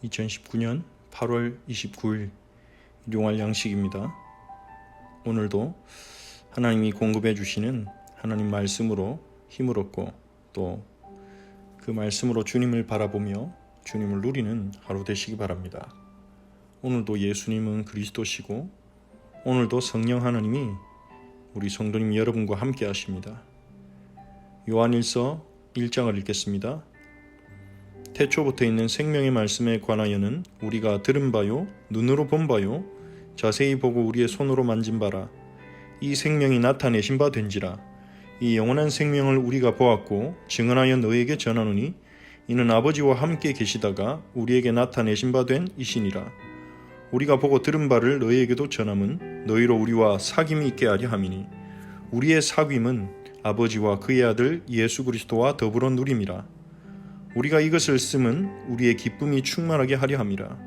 2019년 8월 29일 일용할 양식입니다. 오늘도 하나님이 공급해 주시는 하나님 말씀으로 힘을 얻고 또 그 말씀으로 주님을 바라보며 주님을 누리는 하루 되시기 바랍니다. 오늘도 예수님은 그리스도시고 오늘도 성령 하나님이 우리 성도님 여러분과 함께 하십니다. 요한일서 1장을 읽겠습니다. 태초부터 있는 생명의 말씀에 관하여는 우리가 들은 바요 눈으로 본 바요 자세히 보고 우리의 손으로 만진 바라. 이 생명이 나타내신 바 된지라. 이 영원한 생명을 우리가 보았고 증언하여 너희에게 전하노니 이는 아버지와 함께 계시다가 우리에게 나타내신 바 된 이시니라. 우리가 보고 들은 바를 너희에게도 전함은 너희로 우리와 사귐이 있게 하려 함이니 우리의 사귐은 아버지와 그의 아들 예수 그리스도와 더불어 누림이라. 우리가 이것을 쓰면 우리의 기쁨이 충만하게 하려 함이라.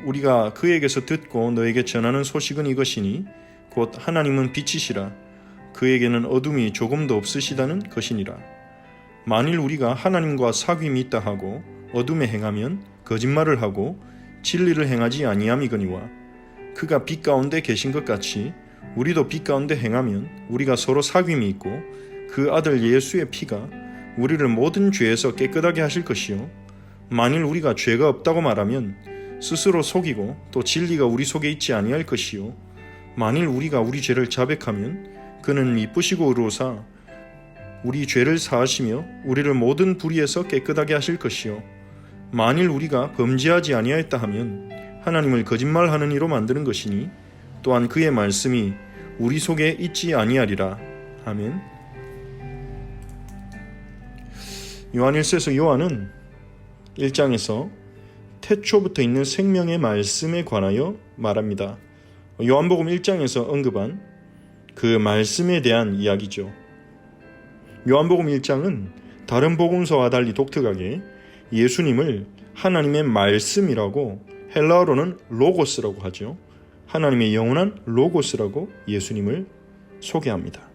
우리가 그에게서 듣고 너에게 전하는 소식은 이것이니 곧 하나님은 빛이시라. 그에게는 어둠이 조금도 없으시다는 것이니라. 만일 우리가 하나님과 사귐이 있다 하고 어둠에 행하면 거짓말을 하고 진리를 행하지 아니함이거니와 그가 빛 가운데 계신 것 같이 우리도 빛 가운데 행하면 우리가 서로 사귐이 있고 그 아들 예수의 피가 우리를 모든 죄에서 깨끗하게 하실 것이요 만일 우리가 죄가 없다고 말하면 스스로 속이고 또 진리가 우리 속에 있지 아니할 것이요 만일 우리가 우리 죄를 자백하면 그는 미쁘시고 의로우사 우리 죄를 사하시며 우리를 모든 불의에서 깨끗하게 하실 것이요 만일 우리가 범죄하지 아니하였다 하면 하나님을 거짓말하는 이로 만드는 것이니 또한 그의 말씀이 우리 속에 있지 아니하리라. 아멘. 요한일서에서 요한은 1장에서 태초부터 있는 생명의 말씀에 관하여 말합니다. 요한복음 1장에서 언급한 그 말씀에 대한 이야기죠. 요한복음 1장은 다른 복음서와 달리 독특하게 예수님을 하나님의 말씀이라고 헬라어로는 로고스라고 하죠. 하나님의 영원한 로고스라고 예수님을 소개합니다.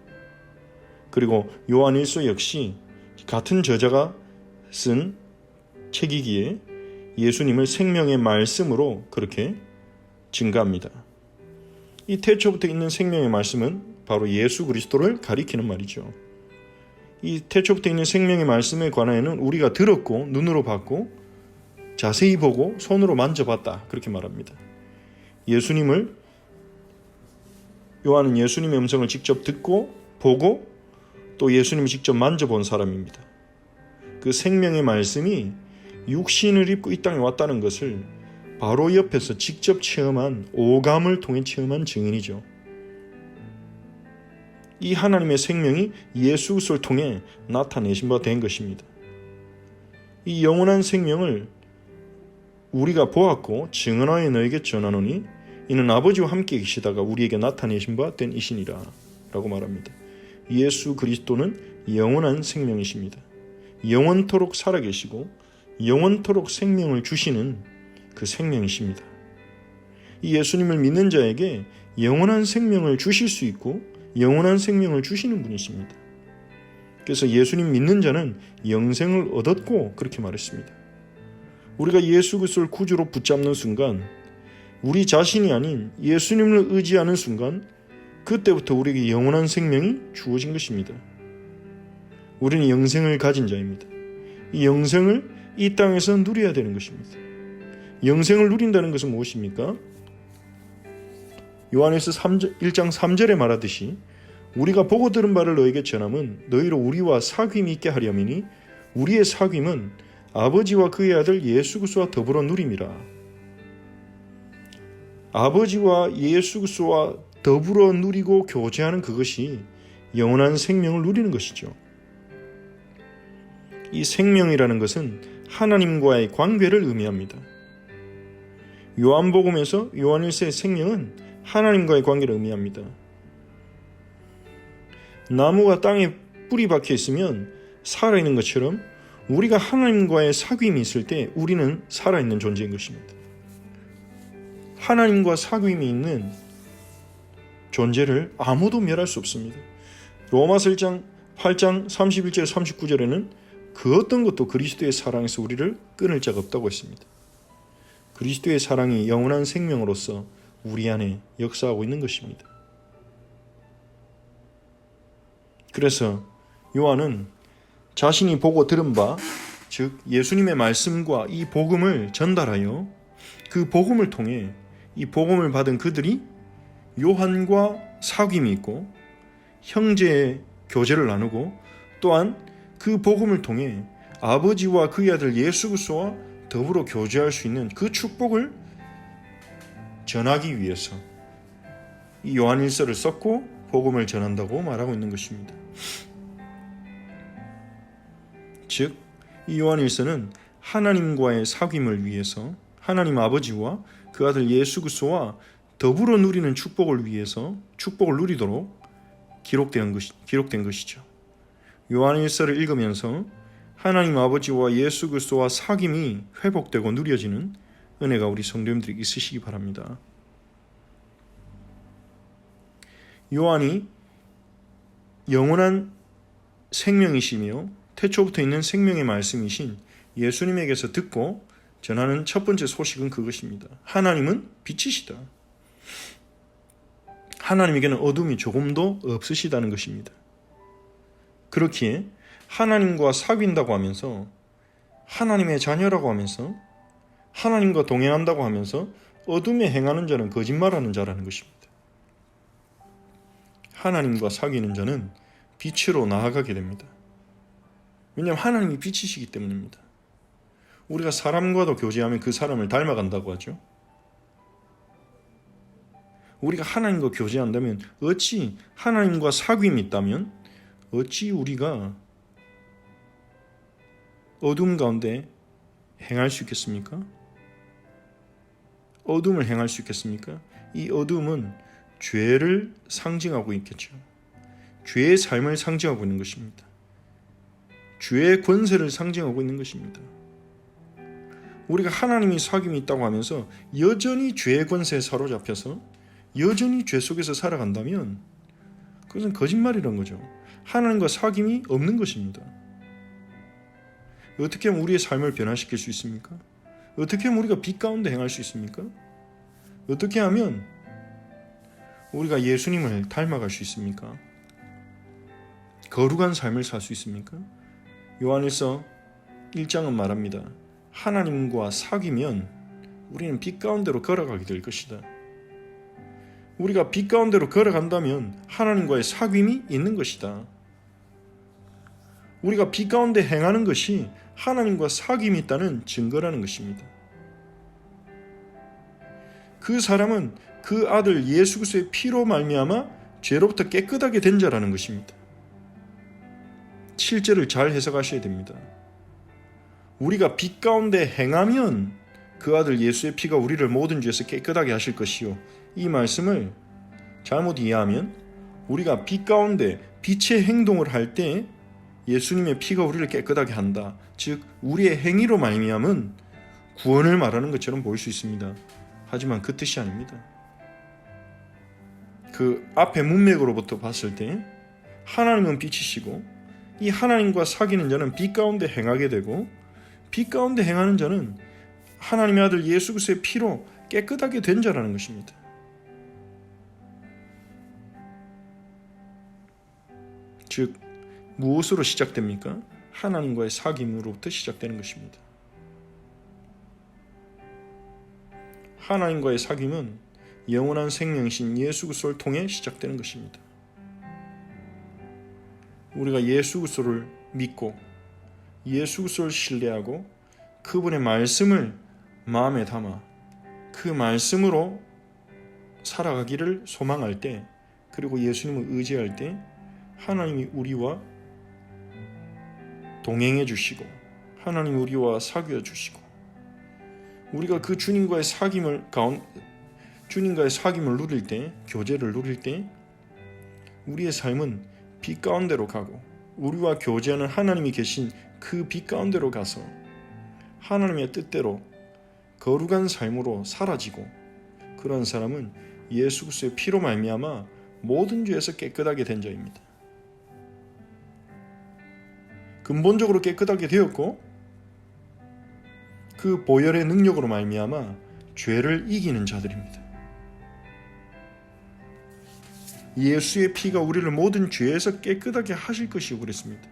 그리고 요한일서 역시 같은 저자가 쓴 책이기에 예수님을 생명의 말씀으로 그렇게 증가합니다. 이 태초부터 있는 생명의 말씀은 바로 예수 그리스도를 가리키는 말이죠. 이 태초부터 있는 생명의 말씀에 관하여는 우리가 들었고 눈으로 봤고 자세히 보고 손으로 만져봤다 그렇게 말합니다. 요한은 예수님의 음성을 직접 듣고 보고 또 예수님을 직접 만져본 사람입니다. 그 생명의 말씀이 육신을 입고 이 땅에 왔다는 것을 바로 옆에서 직접 체험한 오감을 통해 체험한 증인이죠. 이 하나님의 생명이 예수 그리스도를 통해 나타내신 바 된 것입니다. 이 영원한 생명을 우리가 보았고 증언하여 너에게 전하노니 이는 아버지와 함께 계시다가 우리에게 나타내신 바 된 이시니라 라고 말합니다. 예수 그리스도는 영원한 생명이십니다. 영원토록 살아계시고 영원토록 생명을 주시는 그 생명이십니다. 이 예수님을 믿는 자에게 영원한 생명을 주실 수 있고 영원한 생명을 주시는 분이십니다. 그래서 예수님 믿는 자는 영생을 얻었고 그렇게 말했습니다. 우리가 예수 그리스도를 구주로 붙잡는 순간 우리 자신이 아닌 예수님을 의지하는 순간 그때부터 우리에게 영원한 생명이 주어진 것입니다. 우리는 영생을 가진 자입니다. 이 영생을 이 땅에서 누려야 되는 것입니다. 영생을 누린다는 것은 무엇입니까? 요한일서 1장 3절에 말하듯이 우리가 보고 들은 바를 너에게 전함은 너희로 우리와 사귐이 있게 하려니니 우리의 사귐은 아버지와 그의 아들 예수 그리스도와 더불어 누림이라. 아버지와 예수 그리스도와 더불어 누리고 교제하는 그것이 영원한 생명을 누리는 것이죠. 이 생명이라는 것은 하나님과의 관계를 의미합니다. 요한복음에서 요한일서의 생명은 하나님과의 관계를 의미합니다. 나무가 땅에 뿌리 박혀 있으면 살아있는 것처럼 우리가 하나님과의 사귐이 있을 때 우리는 살아있는 존재인 것입니다. 하나님과 사귐이 있는 존재를 아무도 멸할 수 없습니다. 로마서 1장 8장 31절 39절에는 그 어떤 것도 그리스도의 사랑에서 우리를 끊을 자가 없다고 했습니다. 그리스도의 사랑이 영원한 생명으로서 우리 안에 역사하고 있는 것입니다. 그래서 요한은 자신이 보고 들은 바, 즉 예수님의 말씀과 이 복음을 전달하여 그 복음을 통해 이 복음을 받은 그들이 요한과 사귐이 있고 형제의 교제를 나누고 또한 그 복음을 통해 아버지와 그의 아들 예수 그리스도와 더불어 교제할 수 있는 그 축복을 전하기 위해서 이 요한일서를 썼고 복음을 전한다고 말하고 있는 것입니다. 즉, 이 요한일서는 하나님과의 사귐을 위해서 하나님 아버지와 그 아들 예수 그리스도와 더불어 누리는 축복을 위해서 축복을 누리도록 기록된 것이죠. 요한일서를 읽으면서 하나님 아버지와 예수 그리스도와 사귐이 회복되고 누려지는 은혜가 우리 성도님들이 있으시기 바랍니다. 요한이 영원한 생명이시며 태초부터 있는 생명의 말씀이신 예수님에게서 듣고 전하는 첫 번째 소식은 그것입니다. 하나님은 빛이시다. 하나님에게는 어둠이 조금도 없으시다는 것입니다. 그렇기에 하나님과 사귄다고 하면서 하나님의 자녀라고 하면서 하나님과 동행한다고 하면서 어둠에 행하는 자는 거짓말하는 자라는 것입니다. 하나님과 사귀는 자는 빛으로 나아가게 됩니다. 왜냐하면 하나님이 빛이시기 때문입니다. 우리가 사람과도 교제하면 그 사람을 닮아간다고 하죠. 우리가 하나님과 교제한다면 어찌 하나님과 사귐이 있다면 어찌 우리가 어둠 가운데 행할 수 있겠습니까? 어둠을 행할 수 있겠습니까? 이 어둠은 죄를 상징하고 있겠죠. 죄의 삶을 상징하고 있는 것입니다. 죄의 권세를 상징하고 있는 것입니다. 우리가 하나님이 사귐이 있다고 하면서 여전히 죄의 권세에 사로잡혀서 여전히 죄 속에서 살아간다면 그것은 거짓말이란 거죠. 하나님과 사귐이 없는 것입니다. 어떻게 하면 우리의 삶을 변화시킬 수 있습니까? 어떻게 하면 우리가 빛 가운데 행할 수 있습니까? 어떻게 하면 우리가 예수님을 닮아갈 수 있습니까? 거룩한 삶을 살 수 있습니까? 요한일서 1장은 말합니다. 하나님과 사귀면 우리는 빛 가운데로 걸어가게 될 것이다. 우리가 빛 가운데로 걸어간다면 하나님과의 사귐이 있는 것이다. 우리가 빛 가운데 행하는 것이 하나님과 사귐이 있다는 증거라는 것입니다. 그 사람은 그 아들 예수 그리스도의 피로 말미암아 죄로부터 깨끗하게 된 자라는 것입니다. 7절을 잘 해석하셔야 됩니다. 우리가 빛 가운데 행하면 그 아들 예수의 피가 우리를 모든 죄에서 깨끗하게 하실 것이요. 이 말씀을 잘못 이해하면 우리가 빛 가운데 빛의 행동을 할 때 예수님의 피가 우리를 깨끗하게 한다. 즉 우리의 행위로 말미암은 구원을 말하는 것처럼 보일 수 있습니다. 하지만 그 뜻이 아닙니다. 그 앞에 문맥으로부터 봤을 때 하나님은 빛이시고 이 하나님과 사귀는 자는 빛 가운데 행하게 되고 빛 가운데 행하는 자는 하나님의 아들 예수 그리스도의 피로 깨끗하게 된 자라는 것입니다. 즉 무엇으로 시작됩니까? 하나님과의 사귐으로부터 시작되는 것입니다. 하나님과의 사귐은 영원한 생명이신 예수 그리스도를 통해 시작되는 것입니다. 우리가 예수 그리스도를 믿고 예수 그리스도를 신뢰하고 그분의 말씀을 마음에 담아 그 말씀으로 살아가기를 소망할 때, 그리고 예수님을 의지할 때 하나님이 우리와 동행해 주시고 하나님이 우리와 사귀어 주시고 우리가 그 주님과의 사귐을 누릴 때, 교제를 누릴 때 우리의 삶은 빛 가운데로 가고 우리와 교제하는 하나님이 계신 그 빛 가운데로 가서 하나님의 뜻대로 거룩한 삶으로 사라지고, 그런 사람은 예수 그리스도의 피로 말미암아 모든 죄에서 깨끗하게 된 자입니다. 근본적으로 깨끗하게 되었고 그 보혈의 능력으로 말미암아 죄를 이기는 자들입니다. 예수의 피가 우리를 모든 죄에서 깨끗하게 하실 것이고 그랬습니다.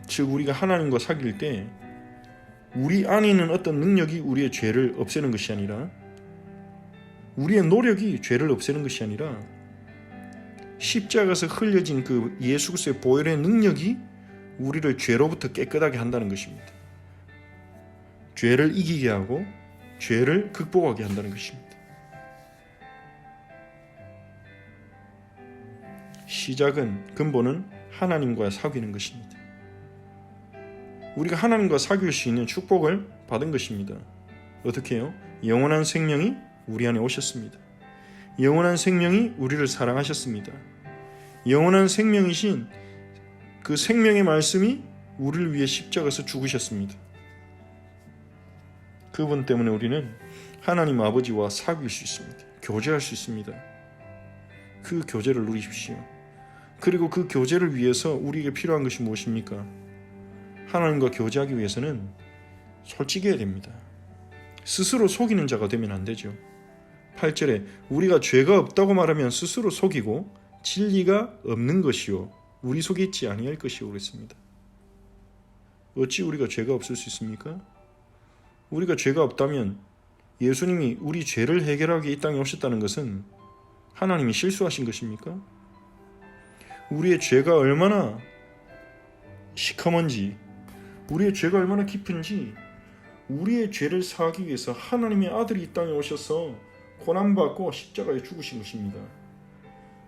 즉 우리가 하나님과 사귈 때 우리 안에 있는 어떤 능력이 우리의 죄를 없애는 것이 아니라, 우리의 노력이 죄를 없애는 것이 아니라, 십자가에서 흘려진 그 예수 그리스도의 보혈의 능력이 우리를 죄로부터 깨끗하게 한다는 것입니다. 죄를 이기게 하고 죄를 극복하게 한다는 것입니다. 시작은, 근본은 하나님과 사귀는 것입니다. 우리가 하나님과 사귈 수 있는 축복을 받은 것입니다. 어떻게 해요? 영원한 생명이 우리 안에 오셨습니다. 영원한 생명이 우리를 사랑하셨습니다. 영원한 생명이신 그 생명의 말씀이 우리를 위해 십자가에서 죽으셨습니다. 그분 때문에 우리는 하나님 아버지와 사귈 수 있습니다. 교제할 수 있습니다. 그 교제를 누리십시오. 그리고 그 교제를 위해서 우리에게 필요한 것이 무엇입니까? 하나님과 교제하기 위해서는 솔직해야 됩니다. 스스로 속이는 자가 되면 안 되죠. 8절에 우리가 죄가 없다고 말하면 스스로 속이고 진리가 없는 것이요 우리 속에 있지 아니할 것이요 그랬습니다. 어찌 우리가 죄가 없을 수 있습니까? 우리가 죄가 없다면 예수님이 우리 죄를 해결하기 이 땅에 오셨다는 것은 하나님이 실수하신 것입니까? 우리의 죄가 얼마나 시커먼지, 우리의 죄가 얼마나 깊은지, 우리의 죄를 사하기 위해서 하나님의 아들이 이 땅에 오셔서 고난받고 십자가에 죽으신 것입니다.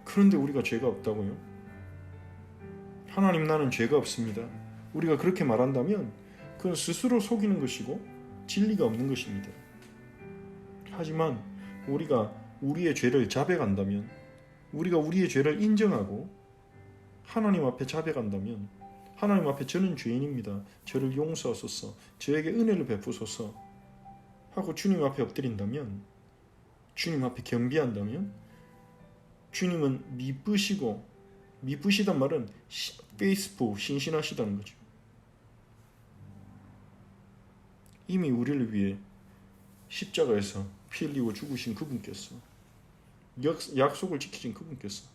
그런데 우리가 죄가 없다고요? 하나님, 나는 죄가 없습니다. 우리가 그렇게 말한다면 그건 스스로 속이는 것이고 진리가 없는 것입니다. 하지만 우리가 우리의 죄를 자백한다면, 우리가 우리의 죄를 인정하고 하나님 앞에 자백한다면, 하나님 앞에 저는 죄인입니다. 저를 용서하소서, 저에게 은혜를 베푸소서 하고 주님 앞에 엎드린다면, 주님 앞에 겸비한다면, 주님은 미쁘시고, 미쁘시단 말은 페이스풀, 신실하시다는 거죠. 이미 우리를 위해 십자가에서 피 흘리고 죽으신 그분께서, 약속을 지키신 그분께서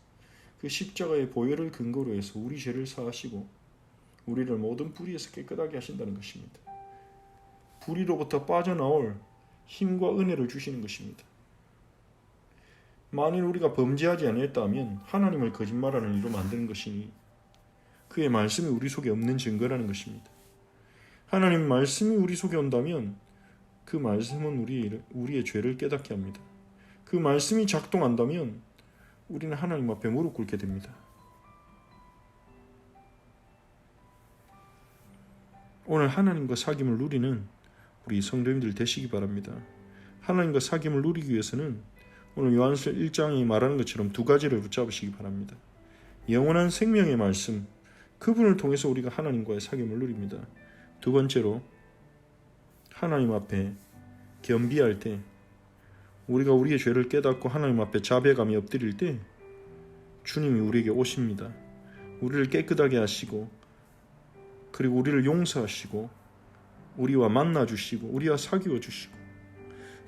그 십자가의 보혈을 근거로 해서 우리 죄를 사하시고 우리를 모든 불의에서 깨끗하게 하신다는 것입니다. 불의로부터 빠져나올 힘과 은혜를 주시는 것입니다. 만일 우리가 범죄하지 아니했다면 하나님을 거짓말하는 이로 만드는 것이니 그의 말씀이 우리 속에 없는 증거라는 것입니다. 하나님 말씀이 우리 속에 온다면 그 말씀은 우리의 죄를 깨닫게 합니다. 그 말씀이 작동한다면 우리는 하나님 앞에 무릎 꿇게 됩니다. 오늘 하나님과 사귐을 누리는 우리 성도님들 되시기 바랍니다. 하나님과 사귐을 누리기 위해서는 오늘 요한서 1장이 말하는 것처럼 두 가지를 붙잡으시기 바랍니다. 영원한 생명의 말씀, 그분을 통해서 우리가 하나님과의 사귐을 누립니다. 두 번째로 하나님 앞에 겸비할 때, 우리가 우리의 죄를 깨닫고 하나님 앞에 자백하며 엎드릴 때 주님이 우리에게 오십니다. 우리를 깨끗하게 하시고, 그리고 우리를 용서하시고 우리와 만나주시고 우리와 사귀어 주시고,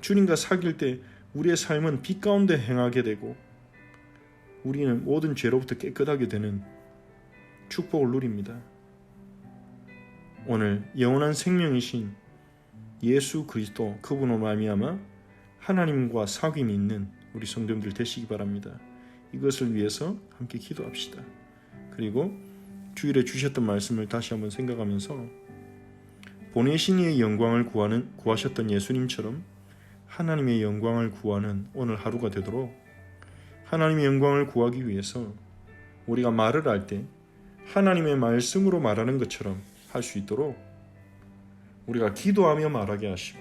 주님과 사귈 때 우리의 삶은 빛 가운데 행하게 되고 우리는 모든 죄로부터 깨끗하게 되는 축복을 누립니다. 오늘 영원한 생명이신 예수 그리스도, 그분으로 말미암아 하나님과 사귐이 있는 우리 성도님들 되시기 바랍니다. 이것을 위해서 함께 기도합시다. 그리고 주일에 주셨던 말씀을 다시 한번 생각하면서 보내신 이의 영광을 구하셨던 예수님처럼 하나님의 영광을 구하는 오늘 하루가 되도록, 하나님의 영광을 구하기 위해서 우리가 말을 할 때 하나님의 말씀으로 말하는 것처럼 할 수 있도록 우리가 기도하며 말하게 하시고,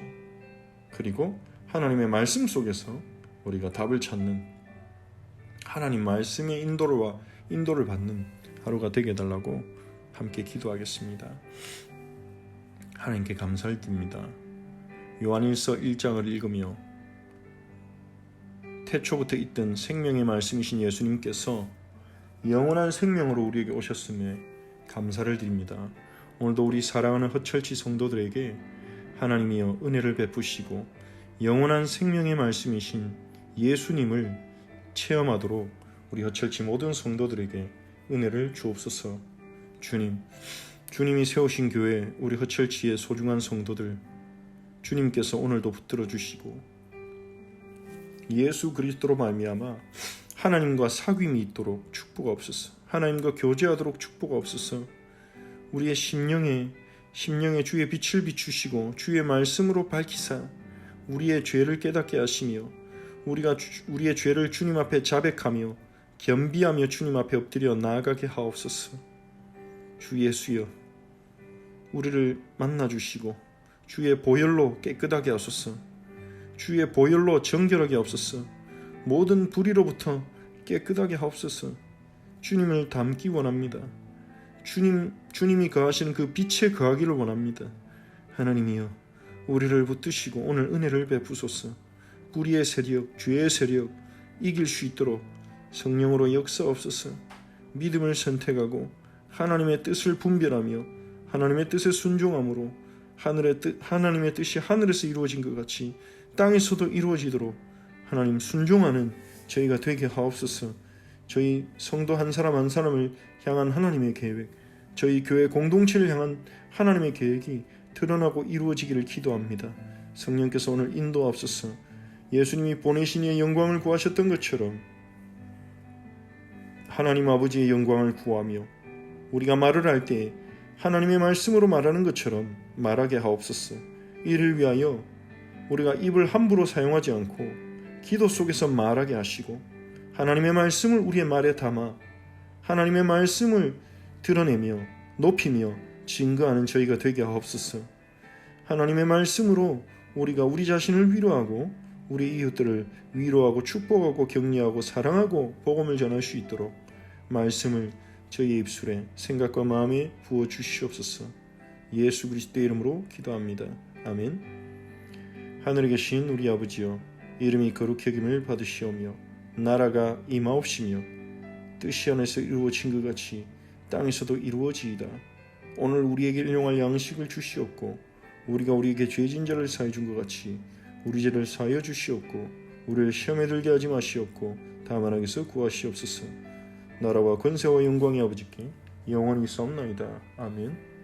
그리고 하나님의 말씀 속에서 우리가 답을 찾는, 하나님 말씀의 인도를 받는 하루가 되게 해달라고 함께 기도하겠습니다. 하나님께 감사를 드립니다. 요한일서 1장을 읽으며 태초부터 있던 생명의 말씀이신 예수님께서 영원한 생명으로 우리에게 오셨음에 감사를 드립니다. 오늘도 우리 사랑하는 허철치 성도들에게 하나님이여 은혜를 베푸시고 영원한 생명의 말씀이신 예수님을 체험하도록 우리 허철치 모든 성도들에게 은혜를 주옵소서. 주님이 세우신 교회 우리 허철치의 소중한 성도들 주님께서 오늘도 붙들어 주시고 예수 그리스도로 말미암아 하나님과 사귐이 있도록 축복하옵소서. 하나님과 교제하도록 축복하옵소서. 우리의 심령에 주의 빛을 비추시고 주의 말씀으로 밝히사 우리의 죄를 깨닫게 하시며 우리가 우리의 죄를 주님 앞에 자백하며 겸비하며 주님 앞에 엎드려 나아가게 하옵소서. 주 예수여, 우리를 만나주시고 주의 보혈로 깨끗하게 하소서. 주의 보혈로 정결하게 하옵소서. 모든 불의로부터 깨끗하게 하옵소서. 주님을 닮기 원합니다. 주님이 거하시는 그 빛에 거하기를 원합니다. 하나님이여, 우리를 붙드시고 오늘 은혜를 베푸소서. 불의의 세력, 죄의 세력 이길 수 있도록 성령으로 역사옵소서. 믿음을 선택하고 하나님의 뜻을 분별하며 하나님의 뜻에 순종함으로 하나님의 뜻이 하늘에서 이루어진 것 같이 땅에서도 이루어지도록 하나님 순종하는 저희가 되게 하옵소서. 저희 성도 한 사람 한 사람을 향한 하나님의 계획, 저희 교회 공동체를 향한 하나님의 계획이 드러나고 이루어지기를 기도합니다. 성령께서 오늘 인도하옵소서. 예수님이 보내신 이의 영광을 구하셨던 것처럼 하나님 아버지의 영광을 구하며 우리가 말을 할 때 하나님의 말씀으로 말하는 것처럼 말하게 하옵소서. 이를 위하여 우리가 입을 함부로 사용하지 않고 기도 속에서 말하게 하시고 하나님의 말씀을 우리의 말에 담아 하나님의 말씀을 드러내며 높이며 증거하는 저희가 되게 하옵소서. 하나님의 말씀으로 우리가 우리 자신을 위로하고 우리 이웃들을 위로하고 축복하고 격려하고 사랑하고 복음을 전할 수 있도록 말씀을 저희의 입술에 생각과 마음에 부어 주시옵소서. 예수 그리스도의 이름으로 기도합니다. 아멘. 하늘에 계신 우리 아버지여, 이름이 거룩히 여김을 받으시오며 나라가 임하옵시며 뜻이 하늘에서 이루어진 것 같이 땅에서도 이루어지이다. 오늘 우리에게 일용할 양식을 주시옵고 우리가 우리에게 죄진 자를 사해 준 것 같이 우리 죄를 사하여 주시옵고 우리를 시험에 들게 하지 마시옵고 다만 악에서 구하시옵소서. 나라와 권세와 영광이 아버지께 영원히 있사옵나이다. 아멘.